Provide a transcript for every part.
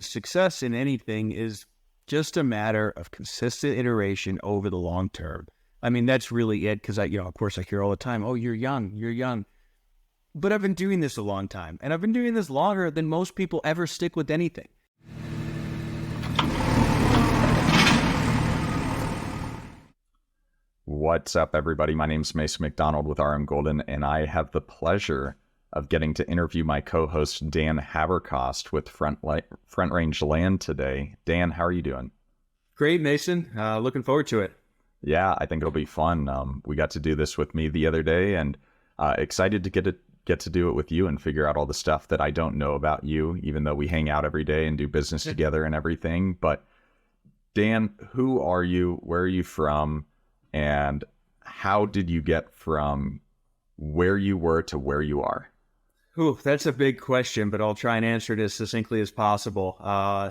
success in anything is just a matter of consistent iteration over the long term. I mean, that's really it, because of course I hear all the time, oh, you're young. But I've been doing this a long time, and I've been doing this longer than most people ever stick with anything. What's up, everybody? My name's Mason McDonald with RM Golden, and I have the pleasure of getting to interview my co-host Dan Haberkost with Front Range Land today. Dan, how are you doing? Great, Mason. Looking forward to it. Yeah, I think it'll be fun. We got to do this with me the other day, and excited to get to do it with you and figure out all the stuff that I don't know about you, even though we hang out every day and do business together and everything. But Dan, who are you? Where are you from? And how did you get from where you were to where you are? Ooh, that's a big question, but I'll try and answer it as succinctly as possible.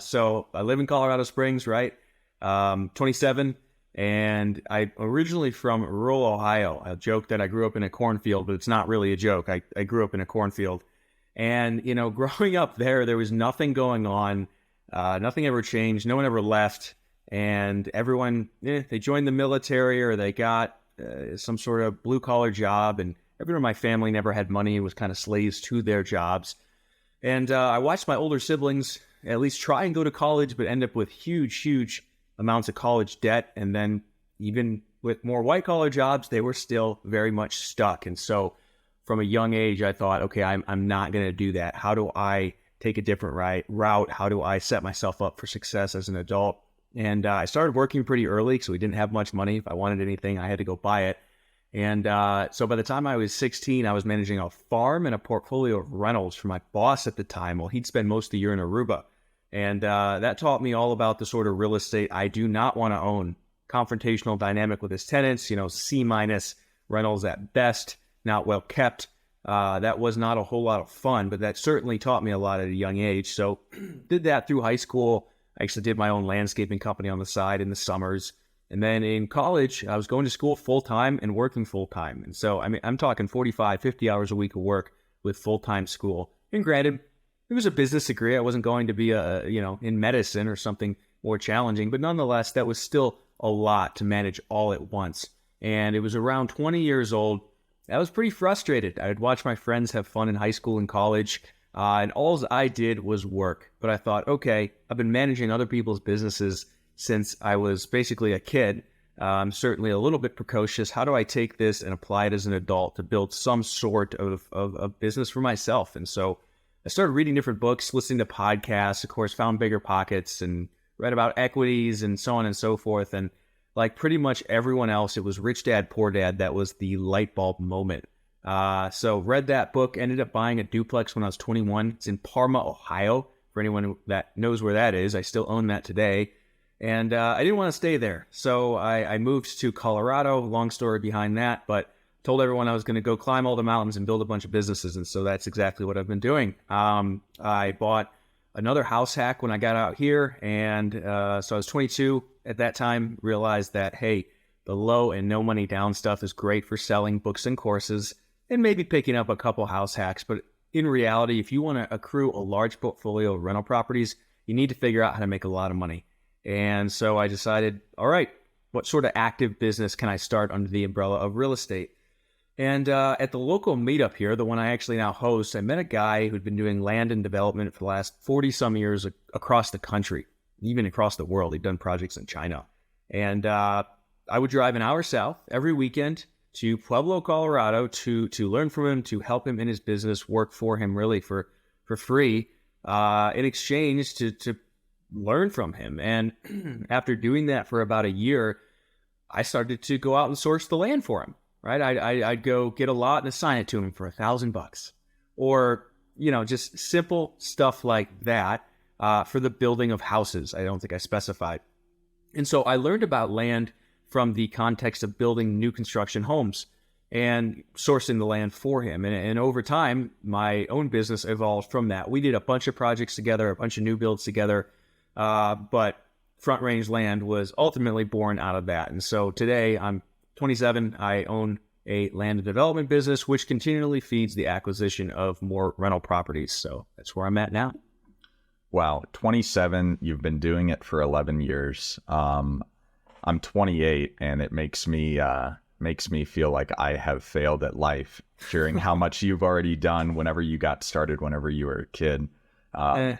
So I live in Colorado Springs, right? 27, and I'm originally from rural Ohio. I joke that I grew up in a cornfield, but it's not really a joke. I grew up in a cornfield. And, growing up there was nothing going on. Nothing ever changed. No one ever left. And everyone, they joined the military or they got some sort of blue-collar job. And everyone in my family never had money and was kind of slaves to their jobs. And I watched my older siblings at least try and go to college, but end up with huge amounts of college debt. And then even with more white-collar jobs, they were still very much stuck. And so from a young age, I thought, okay, I'm not going to do that. How do I take a different route? How do I set myself up for success as an adult? And I started working pretty early because we didn't have much money. If I wanted anything, I had to go buy it. And so by the time I was 16, I was managing a farm and a portfolio of rentals for my boss at the time. Well, he'd spend most of the year in Aruba. And that taught me all about the sort of real estate I do not want to own. Confrontational dynamic with his tenants, C- rentals at best, not well kept. That was not a whole lot of fun, but that certainly taught me a lot at a young age. So did that through high school. I actually did my own landscaping company on the side in the summers. And then in college, I was going to school full-time and working full-time. And so, I'm talking 45, 50 hours a week of work with full-time school. And granted, it was a business degree. I wasn't going to be in medicine or something more challenging. But nonetheless, that was still a lot to manage all at once. And it was around 20 years old. I was pretty frustrated. I would watch my friends have fun in high school and college. And all I did was work. But I thought, okay, I've been managing other people's businesses since I was basically a kid. I'm certainly a little bit precocious. How do I take this and apply it as an adult to build some sort of business for myself? And so I started reading different books, listening to podcasts, of course, found Bigger Pockets and read about equities and so on and so forth. And like pretty much everyone else, it was Rich Dad, Poor Dad. That was the light bulb moment. So read that book, ended up buying a duplex when I was 21. It's in Parma, Ohio. For anyone that knows where that is, I still own that today. And I didn't want to stay there. So I moved to Colorado. Long story behind that, but told everyone I was going to go climb all the mountains and build a bunch of businesses. And so that's exactly what I've been doing. I bought another house hack when I got out here. And so I was 22 at that time, realized that, hey, the low and no money down stuff is great for selling books and courses and maybe picking up a couple house hacks. But in reality, if you want to accrue a large portfolio of rental properties, you need to figure out how to make a lot of money. And so I decided, all right, what sort of active business can I start under the umbrella of real estate? And at the local meetup here, the one I actually now host, I met a guy who'd been doing land and development for the last 40 some years across the country, even across the world. He'd done projects in China. And I would drive an hour south every weekend to Pueblo, Colorado to learn from him, to help him in his business, work for him really for free in exchange to learn from him. And after doing that for about a year, I started to go out and source the land for him, right? I'd go get a lot and assign it to him for $1,000 or, just simple stuff like that for the building of houses. I don't think I specified. And so I learned about land from the context of building new construction homes and sourcing the land for him. And over time, my own business evolved from that. We did a bunch of projects together, a bunch of new builds together, but Front Range Land was ultimately born out of that. And so today I'm 27. I own a land and development business, which continually feeds the acquisition of more rental properties. So that's where I'm at now. Wow, 27, you've been doing it for 11 years. I'm 28 and it makes me feel like I have failed at life, hearing how much you've already done whenever you got started, whenever you were a kid. Eh,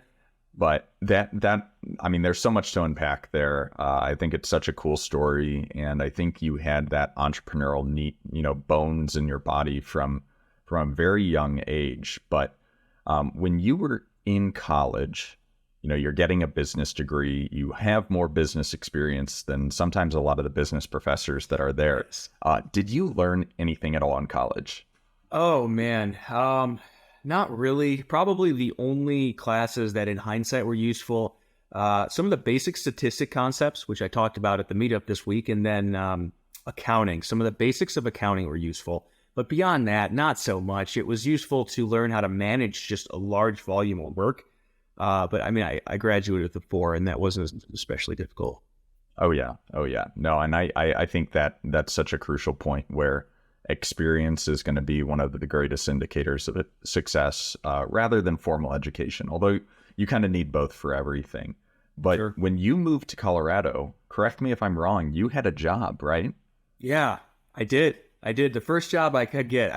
But I mean, there's so much to unpack there. I think it's such a cool story, and I think you had that entrepreneurial bones in your body from a very young age. But when you were in college, you're getting a business degree, you have more business experience than sometimes a lot of the business professors that are there. yes. Did you learn anything at all in college? Oh man, not really. Probably the only classes that in hindsight were useful, some of the basic statistic concepts, which I talked about at the meetup this week, and then accounting. Some of the basics of accounting were useful, but beyond that, not so much. It was useful to learn how to manage just a large volume of work. But I mean, I graduated with a 4, and that wasn't especially difficult. Oh yeah. Oh yeah. No, and I think that that's such a crucial point where experience is going to be one of the greatest indicators of success, rather than formal education. Although you kind of need both for everything. But Sure. when you moved to Colorado, correct me if I'm wrong, you had a job, right? Yeah, I did. I did. The first job I could get,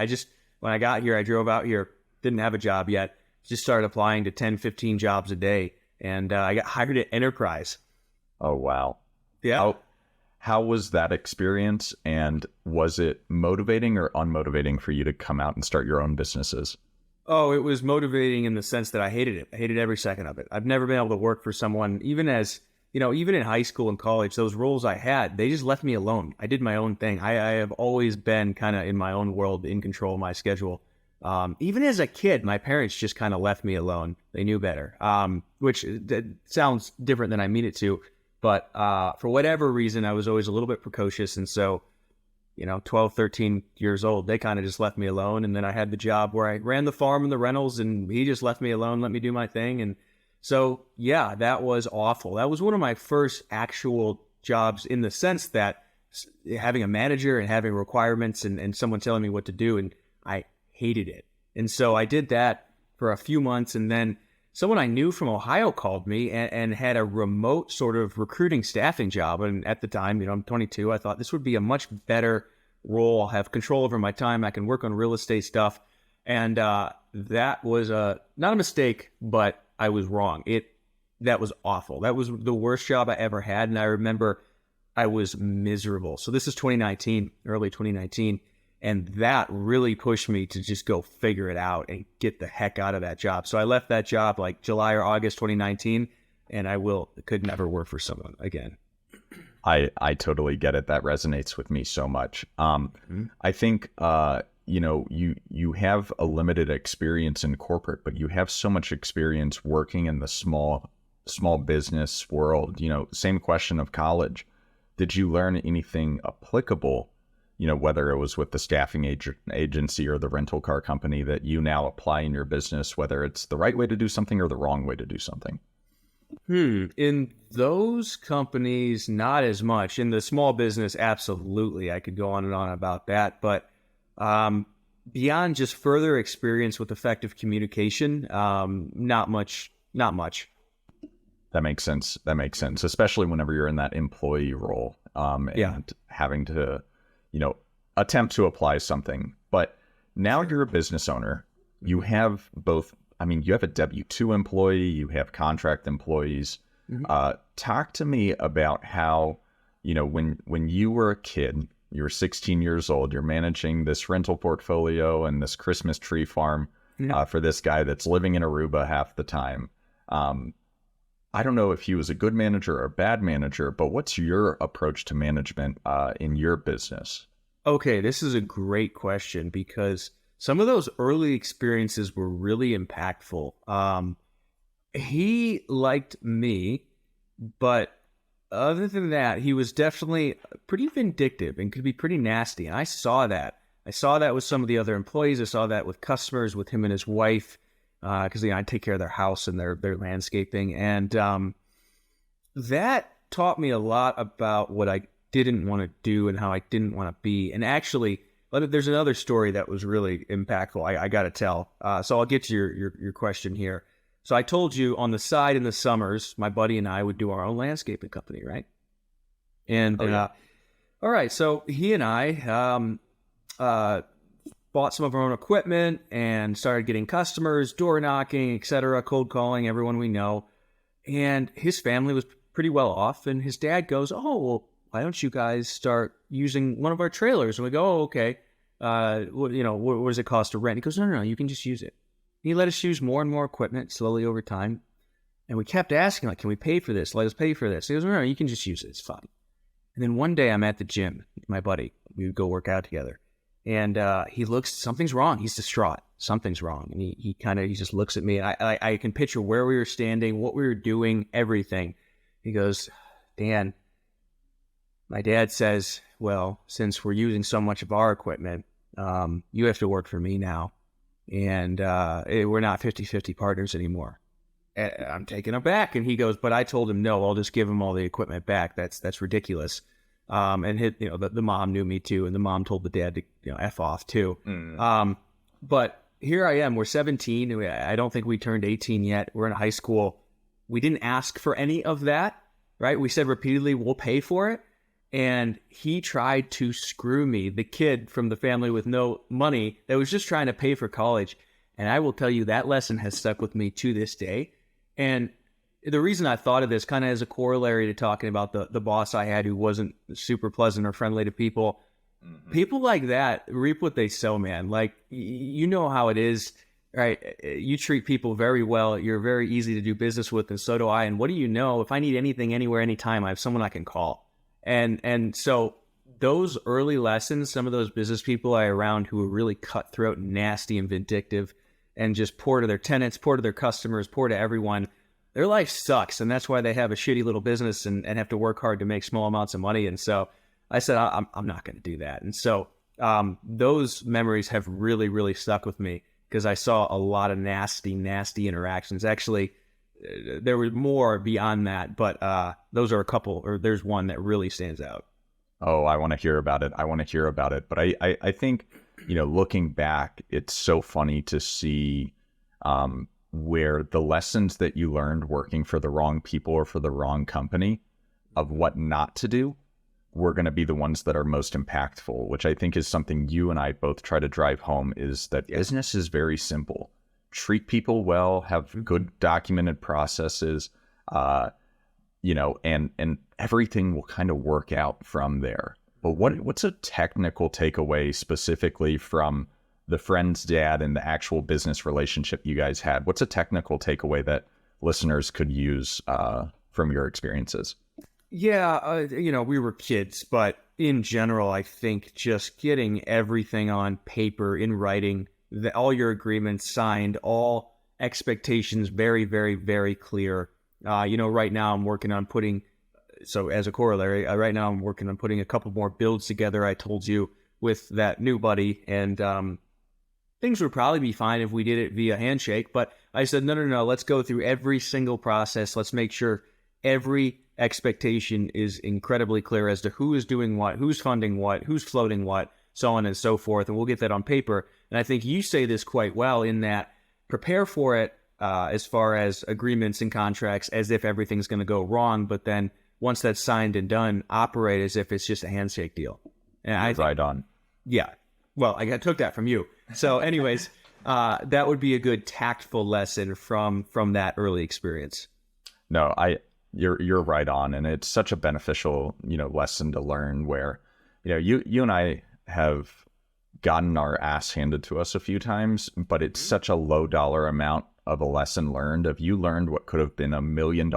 when I got here, I drove out here, didn't have a job yet, just started applying to 10, 15 jobs a day. And I got hired at Enterprise. Oh wow. Yeah. How was that experience, and was it motivating or unmotivating for you to come out and start your own businesses? Oh, it was motivating in the sense that I hated it. I hated every second of it. I've never been able to work for someone, even in high school and college, those roles I had, they just left me alone. I did my own thing. I have always been kind of in my own world, in control of my schedule. Even as a kid, my parents just kind of left me alone. They knew better, which that sounds different than I mean it to. But for whatever reason, I was always a little bit precocious. And so, 12, 13 years old, they kind of just left me alone. And then I had the job where I ran the farm and the rentals, and he just left me alone, let me do my thing. And so, yeah, that was awful. That was one of my first actual jobs, in the sense that having a manager and having requirements and someone telling me what to do. And I hated it. And so I did that for a few months, and then someone I knew from Ohio called me and had a remote sort of recruiting staffing job. And at the time, I'm 22, I thought this would be a much better role. I'll have control over my time. I can work on real estate stuff. And that was not a mistake, but I was wrong. That was awful. That was the worst job I ever had. And I remember I was miserable. So this is 2019, early 2019. And that really pushed me to just go figure it out and get the heck out of that job. So I left that job like July or August 2019, and could never work for someone again. I totally get it. That resonates with me so much. I think you have a limited experience in corporate, but you have so much experience working in the small business world. Same question of college. Did you learn anything applicable, whether it was with the staffing agency or the rental car company, that you now apply in your business, whether it's the right way to do something or the wrong way to do something? In those companies, not as much. In the small business, absolutely. I could go on and on about that. But beyond just further experience with effective communication, not much. Not much. That makes sense. Especially whenever you're in that employee role, and having to, attempt to apply something. But now you're a business owner. You have both. I mean, you have a W-2 employee, you have contract employees. Talk to me about how, when you were a kid, you were 16 years old, you're managing this rental portfolio and this Christmas tree farm for this guy that's living in Aruba half the time. I don't know if he was a good manager or a bad manager, but what's your approach to management in your business? Okay, this is a great question, because some of those early experiences were really impactful. He liked me, but other than that, he was definitely pretty vindictive and could be pretty nasty. And I saw that. I saw that with some of the other employees. I saw that with customers, with him and his wife, because I take care of their house and their landscaping. And that taught me a lot about what I didn't want to do and how I didn't want to be. And actually, there's another story that was really impactful I got to tell. So I'll get to your question here. So I told you on the side in the summers, my buddy and I would do our own landscaping company, right? And all right, so he and I bought some of our own equipment and started getting customers, door knocking, etc., cold calling everyone we know. And his family was pretty well off. And his dad goes, "Oh, well, why don't you guys start using one of our trailers?" And we go, "Oh, okay. What does it cost to rent?" He goes, "No, you can just use it." He let us use more and more equipment slowly over time. And we kept asking, like, "Can we pay for this? Let us pay for this." He goes, "No, you can just use it. It's fine." And then one day I'm at the gym with my buddy. We would go work out together. And he looks, something's wrong. He's distraught. Something's wrong. And he just looks at me. And I can picture where we were standing, what we were doing, everything. He goes, "Dan, my dad says, well, since we're using so much of our equipment, you have to work for me now. And we're not 50-50 partners anymore." And I'm taken aback. And he goes, "But I told him, no, I'll just give him all the equipment back. That's ridiculous." And the mom knew me too. And the mom told the dad to, F off too. But here I am, we're 17. I don't think we turned 18 yet. We're in high school. We didn't ask for any of that, right? We said repeatedly, we'll pay for it. And he tried to screw me, the kid from the family with no money that was just trying to pay for college. And I will tell you, that lesson has stuck with me to this day. And the reason I thought of this kind of as a corollary to talking about the boss I had who wasn't super pleasant or friendly to people, people like that reap what they sow, man. Like, you know how it is, right? You treat people very well. You're very easy to do business with, and so do I. And what do you know? If I need anything, anywhere, anytime, I have someone I can call. And so those early lessons, some of those business people I around who were really cutthroat, nasty, and vindictive, and just poor to their tenants, poor to their customers, poor to everyone, their life sucks. And that's why they have a shitty little business and have to work hard to make small amounts of money. And so I said, I'm not going to do that. And so those memories have really, really stuck with me because I saw a lot of nasty, nasty interactions. Actually, there was more beyond that, but those are a couple, or there's one that really stands out. Oh, I want to hear about it. But I think, looking back, it's so funny to see where the lessons that you learned working for the wrong people or for the wrong company of what not to do were going to be the ones that are most impactful, which I think is something you and I both try to drive home, is that business is very simple. Treat people well, have good documented processes, and everything will kind of work out from there. But what's a technical takeaway specifically from the friend's dad and the actual business relationship you guys had? What's a technical takeaway that listeners could use from your experiences? Yeah, we were kids, but in general, I think just getting everything on paper, in writing, all your agreements signed, all expectations very, very, very clear. Right now I'm working on putting, so as a corollary, right now I'm working on putting a couple more builds together, I told you, with that new buddy. And things would probably be fine if we did it via handshake. But I said, no, let's go through every single process. Let's make sure every expectation is incredibly clear as to who is doing what, who's funding what, who's floating what, so on and so forth. And we'll get that on paper. And I think you say this quite well in that prepare for it as far as agreements and contracts as if everything's going to go wrong. But then once that's signed and done, operate as if it's just a handshake deal. And right on. Yeah. Well, I took that from you. So anyways, that would be a good tactful lesson from that early experience. No, you're right on. And it's such a beneficial, lesson to learn where, you and I have gotten our ass handed to us a few times, but it's such a low dollar amount of a lesson learned. If you learned what could have been $1 million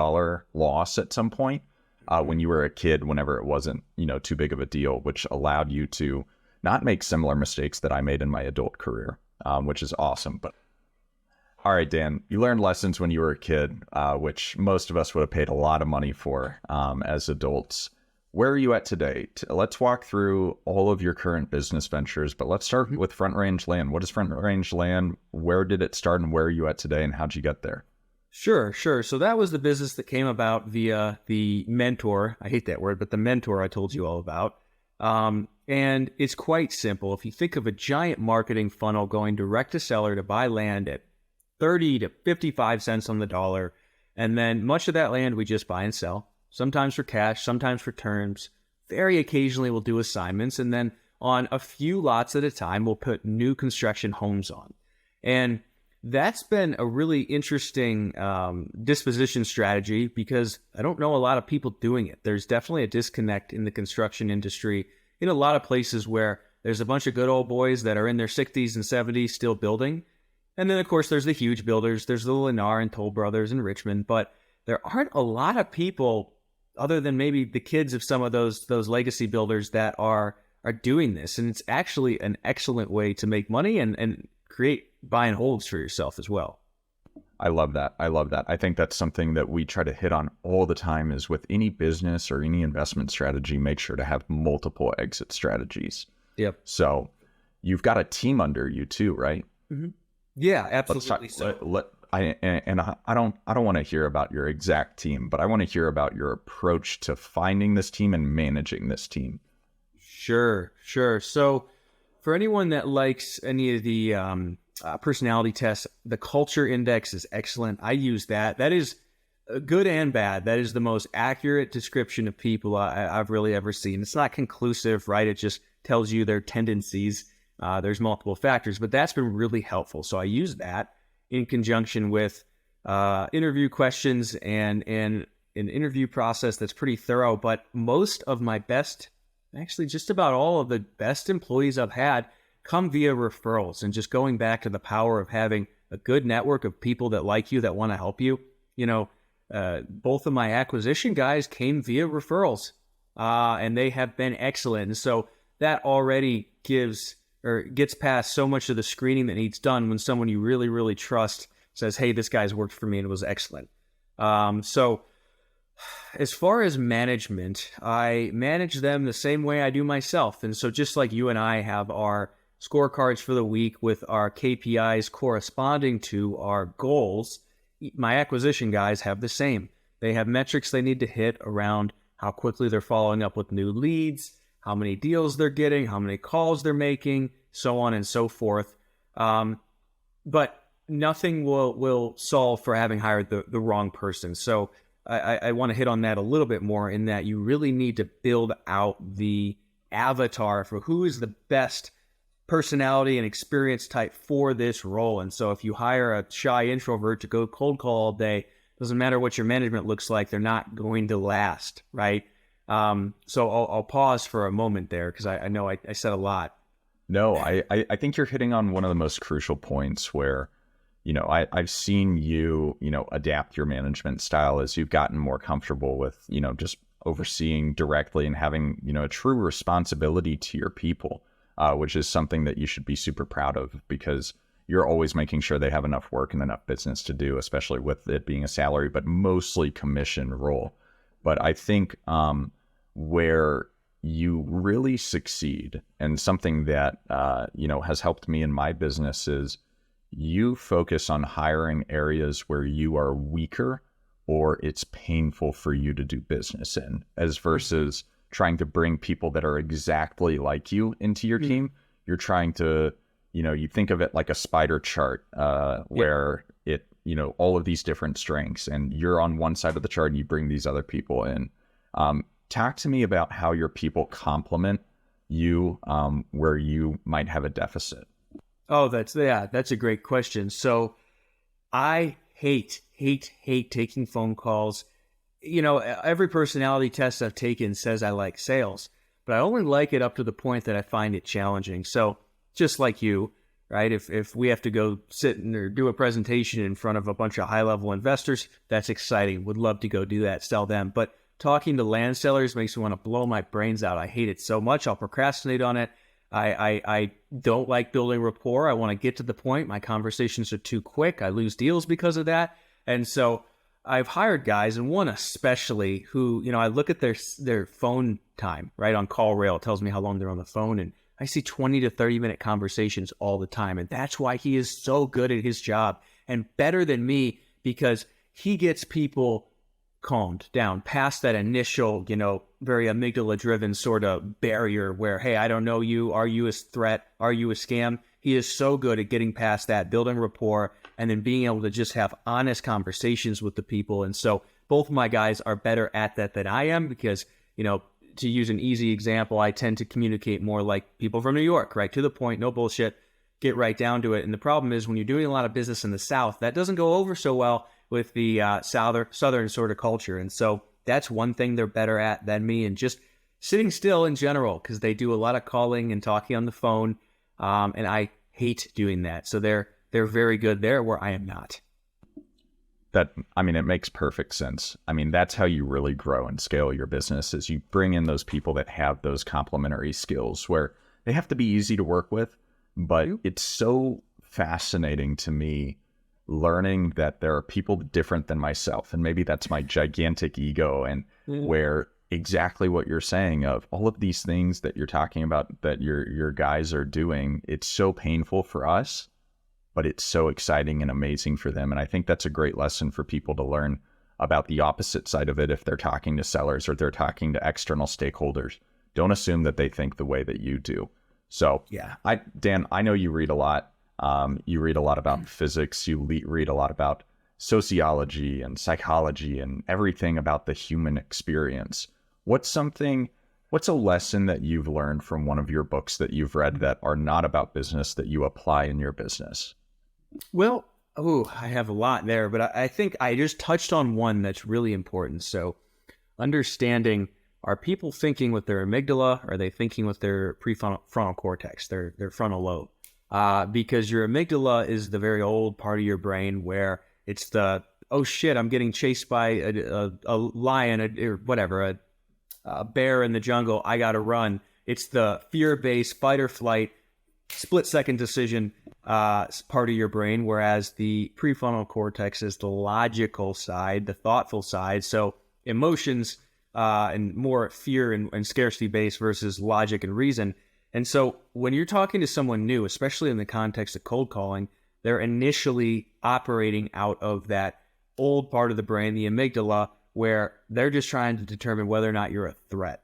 loss at some point when you were a kid, whenever it wasn't, too big of a deal, which allowed you to not make similar mistakes that I made in my adult career, which is awesome. But all right, Dan, you learned lessons when you were a kid, which most of us would have paid a lot of money for as adults. Where are you at today? Let's walk through all of your current business ventures, but let's start with Front Range Land. What is Front Range Land? Where did it start and where are you at today and how'd you get there? Sure. So that was the business that came about via the mentor. I hate that word, but the mentor I told you all about. And it's quite simple. If you think of a giant marketing funnel going direct to seller to buy land at 30 to 55 cents on the dollar. And then much of that land we just buy and sell, sometimes for cash, sometimes for terms. Very occasionally we'll do assignments. And then on a few lots at a time, we'll put new construction homes on. And that's been a really interesting disposition strategy because I don't know a lot of people doing it. There's definitely a disconnect in the construction industry in a lot of places where there's a bunch of good old boys that are in their 60s and 70s still building. And then, of course, there's the huge builders. There's the Lennar and Toll Brothers in Richmond. But there aren't a lot of people, other than maybe the kids of some of those legacy builders, that are doing this. And it's actually an excellent way to make money and create buy and holds for yourself as well. I love that. I love that. I think that's something that we try to hit on all the time is with any business or any investment strategy, make sure to have multiple exit strategies. Yep. So you've got a team under you too, right? Mm-hmm. Yeah, absolutely. I don't want to hear about your exact team, but I want to hear about your approach to finding this team and managing this team. Sure. So for anyone that likes any of the personality tests, the culture index is excellent. I use that. That is good and bad. That is the most accurate description of people I've really ever seen. It's not conclusive, right? It just tells you their tendencies. There's multiple factors, but that's been really helpful. So I use that in conjunction with interview questions and an interview process that's pretty thorough. But most of my best, actually just about all of the best employees I've had come via referrals, and just going back to the power of having a good network of people that like you, that want to help you. Both of my acquisition guys came via referrals, and they have been excellent. And so that already gets past so much of the screening that needs done when someone you really, really trust says, hey, this guy's worked for me and it was excellent. So as far as management, I manage them the same way I do myself. And so just like you and I have our scorecards for the week with our KPIs corresponding to our goals, my acquisition guys have the same. They have metrics they need to hit around how quickly they're following up with new leads, how many deals they're getting, how many calls they're making, so on and so forth. But nothing will solve for having hired the wrong person. So I want to hit on that a little bit more, in that you really need to build out the avatar for who is the best personality and experience type for this role. And so if you hire a shy introvert to go cold call all day, doesn't matter what your management looks like, they're not going to last, right? So I'll pause for a moment there because I know I said a lot. No, I think you're hitting on one of the most crucial points where, I've seen you, adapt your management style as you've gotten more comfortable with, just overseeing directly and having, a true responsibility to your people, which is something that you should be super proud of, because you're always making sure they have enough work and enough business to do, especially with it being a salary, but mostly commission role. But I think where you really succeed, and something that, has helped me in my business, is you focus on hiring areas where you are weaker or it's painful for you to do business in, as versus trying to bring people that are exactly like you into your team. You're trying to, you think of it like a spider chart where it, all of these different strengths, and you're on one side of the chart and you bring these other people in. Talk to me about how your people complement you where you might have a deficit. Oh, that's a great question. So I hate taking phone calls. Every personality test I've taken says I like sales, but I only like it up to the point that I find it challenging. So just like you, right? If we have to go sit or do a presentation in front of a bunch of high-level investors, that's exciting. Would love to go do that, sell them. But talking to land sellers makes me want to blow my brains out. I hate it so much. I'll procrastinate on it. I don't like building rapport. I want to get to the point. My conversations are too quick. I lose deals because of that. And so I've hired guys, and one especially, who, I look at their phone time, right, on Call Rail. It tells me how long they're on the phone, and I see 20 to 30 minute conversations all the time. And that's why he is so good at his job and better than me, because he gets people calmed down past that initial, very amygdala driven sort of barrier where, hey, I don't know you. Are you a threat? Are you a scam? He is so good at getting past that, building rapport, and then being able to just have honest conversations with the people. And so both of my guys are better at that than I am because, to use an easy example, I tend to communicate more like people from New York, right? To the point, no bullshit, get right down to it. And the problem is when you're doing a lot of business in the South, that doesn't go over so well with the Southern sort of culture. And so that's one thing they're better at than me, and just sitting still in general, because they do a lot of calling and talking on the phone. And I hate doing that. So they're very good there where I am not. It makes perfect sense. That's how you really grow and scale your business, is you bring in those people that have those complementary skills where they have to be easy to work with. But it's so fascinating to me learning that there are people different than myself. And maybe that's my gigantic ego, and where exactly what you're saying of all of these things that you're talking about that your guys are doing, it's so painful for us, but it's so exciting and amazing for them. And I think that's a great lesson for people to learn about the opposite side of it. If they're talking to sellers or they're talking to external stakeholders, don't assume that they think the way that you do. So yeah, Dan, I know you read a lot. You read a lot about physics. You read a lot about sociology and psychology and everything about the human experience. What's a lesson that you've learned from one of your books that you've read that are not about business that you apply in your business? Well, I have a lot there, but I think I just touched on one that's really important. So understanding, are people thinking with their amygdala? Or are they thinking with their prefrontal cortex, their frontal lobe? Because your amygdala is the very old part of your brain where it's the, oh shit, I'm getting chased by a lion or whatever, a bear in the jungle, I gotta run. It's the fear-based fight or flight, split-second decision part of your brain, whereas the prefrontal cortex is the logical side, the thoughtful side. So emotions and more fear and scarcity-based versus logic and reason. And so when you're talking to someone new, especially in the context of cold calling, they're initially operating out of that old part of the brain, the amygdala, where they're just trying to determine whether or not you're a threat.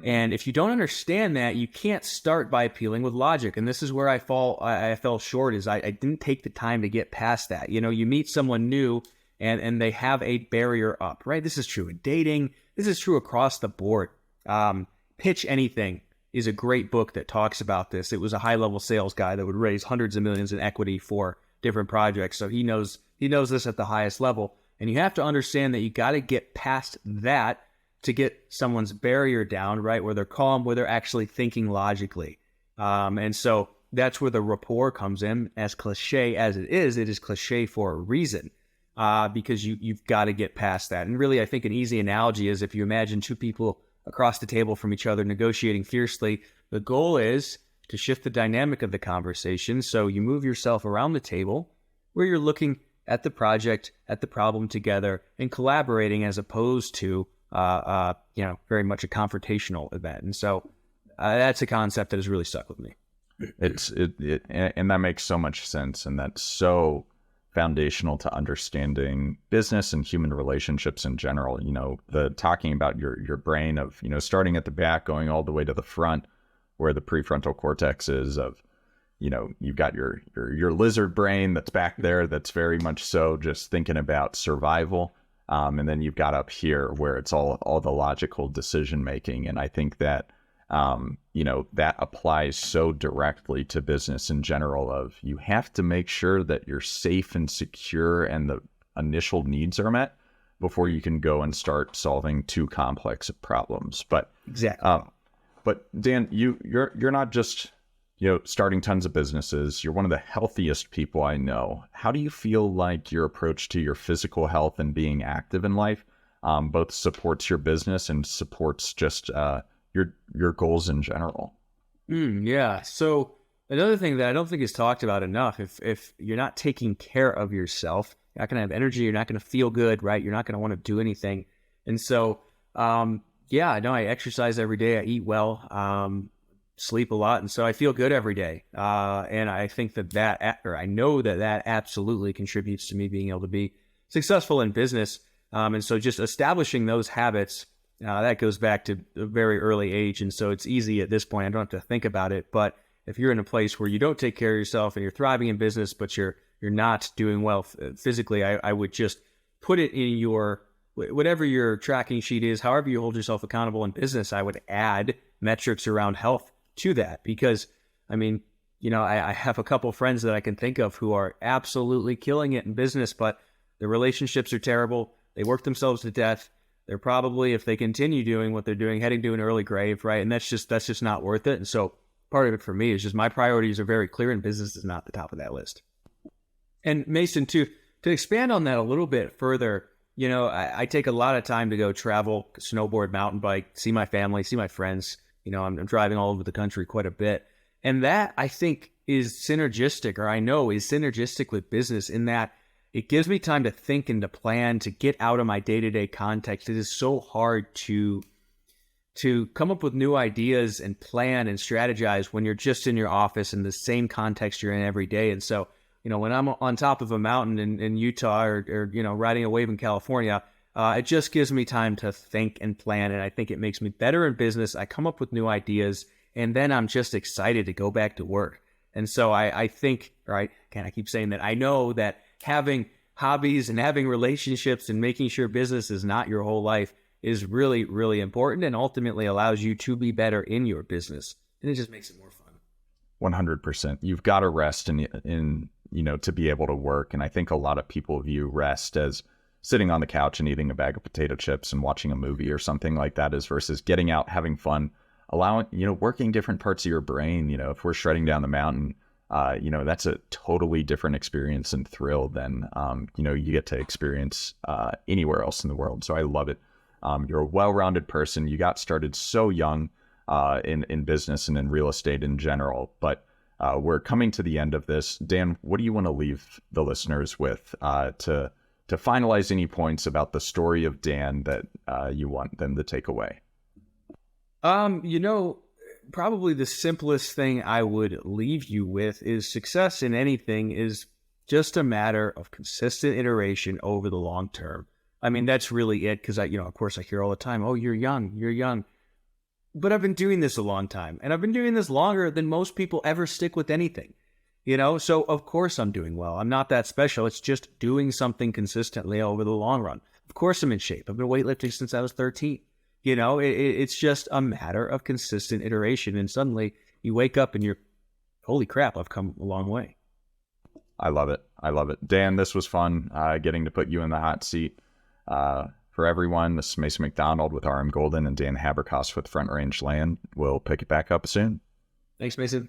And if you don't understand that, you can't start by appealing with logic. And this is where I fell short, is I didn't take the time to get past that. You meet someone new and they have a barrier up, right? This is true in dating. This is true across the board. Pitch Anything is a great book that talks about this. It was a high-level sales guy that would raise hundreds of millions in equity for different projects. So he knows this at the highest level. And you have to understand that you got to get past that to get someone's barrier down, right? Where they're calm, where they're actually thinking logically. And so that's where the rapport comes in. As cliche as it is cliche for a reason, because you've got to get past that. And really, I think an easy analogy is if you imagine two people across the table from each other negotiating fiercely, the goal is to shift the dynamic of the conversation. So you move yourself around the table where you're looking at the project, at the problem together, and collaborating, as opposed to, very much a confrontational event. And so that's a concept that has really stuck with me. And that makes so much sense. And that's so foundational to understanding business and human relationships in general. The talking about your brain of, starting at the back, going all the way to the front, where the prefrontal cortex is of, you've got your lizard brain that's back there, that's very much so just thinking about survival. And then you've got up here where it's all the logical decision making. And I think that, that applies so directly to business in general of, you have to make sure that you're safe and secure and the initial needs are met before you can go and start solving too complex of problems. But exactly. But Dan, you're not just, starting tons of businesses. You're one of the healthiest people I know. How do you feel like your approach to your physical health and being active in life both supports your business and supports just your goals in general? Yeah. So another thing that I don't think is talked about enough, if you're not taking care of yourself, you're not going to have energy, you're not going to feel good, right? You're not going to want to do anything. And so, I exercise every day. I eat well, sleep a lot. And so I feel good every day. And I think I know that absolutely contributes to me being able to be successful in business. And so just establishing those habits, that goes back to a very early age. And so it's easy at this point. I don't have to think about it. But if you're in a place where you don't take care of yourself and you're thriving in business, but you're you're not doing well physically, I would just put it in your, whatever your tracking sheet is, however you hold yourself accountable in business, I would add metrics around health to that. Because, I mean, I have a couple friends that I can think of who are absolutely killing it in business, but their relationships are terrible. They work themselves to death. They're probably, if they continue doing what they're doing, heading to an early grave, right? And that's just not worth it. And so part of it for me is just my priorities are very clear, and business is not the top of that list. And Mason, to expand on that a little bit further, I take a lot of time to go travel, snowboard, mountain bike, see my family, see my friends. I'm driving all over the country quite a bit. And that, I think, is synergistic, or I know is synergistic with business, in that it gives me time to think and to plan, to get out of my day-to-day context. It is so hard to come up with new ideas and plan and strategize when you're just in your office in the same context you're in every day. And so, when I'm on top of a mountain in Utah or riding a wave in California, it just gives me time to think and plan. And I think it makes me better in business. I come up with new ideas, and then I'm just excited to go back to work. And so I think, right, I keep saying that, I know that having hobbies and having relationships and making sure business is not your whole life is really, really important, and ultimately allows you to be better in your business. And it just makes it more fun. 100%. You've got to rest in to be able to work. And I think a lot of people view rest as sitting on the couch and eating a bag of potato chips and watching a movie or something like that, as versus getting out, having fun, allowing, working different parts of your brain. If we're shredding down the mountain, that's a totally different experience and thrill than, you get to experience anywhere else in the world. So I love it. You're a well-rounded person. You got started so young in business and in real estate in general, but we're coming to the end of this. Dan, what do you want to leave the listeners with to finalize any points about the story of Dan that you want them to take away? Probably the simplest thing I would leave you with is success in anything is just a matter of consistent iteration over the long term. I mean, that's really it. Because of course I hear all the time, oh, you're young. But I've been doing this a long time, and I've been doing this longer than most people ever stick with anything, so of course I'm doing well. I'm not that special. It's just doing something consistently over the long run. Of course I'm in shape. I've been weightlifting since I was 13. It's just a matter of consistent iteration. And suddenly you wake up and you're, holy crap, I've come a long way. I love it. Dan, this was fun getting to put you in the hot seat. For everyone, this is Mason McDonald with RM Golden and Dan Haberkost with Front Range Land. We'll pick it back up soon. Thanks, Mason.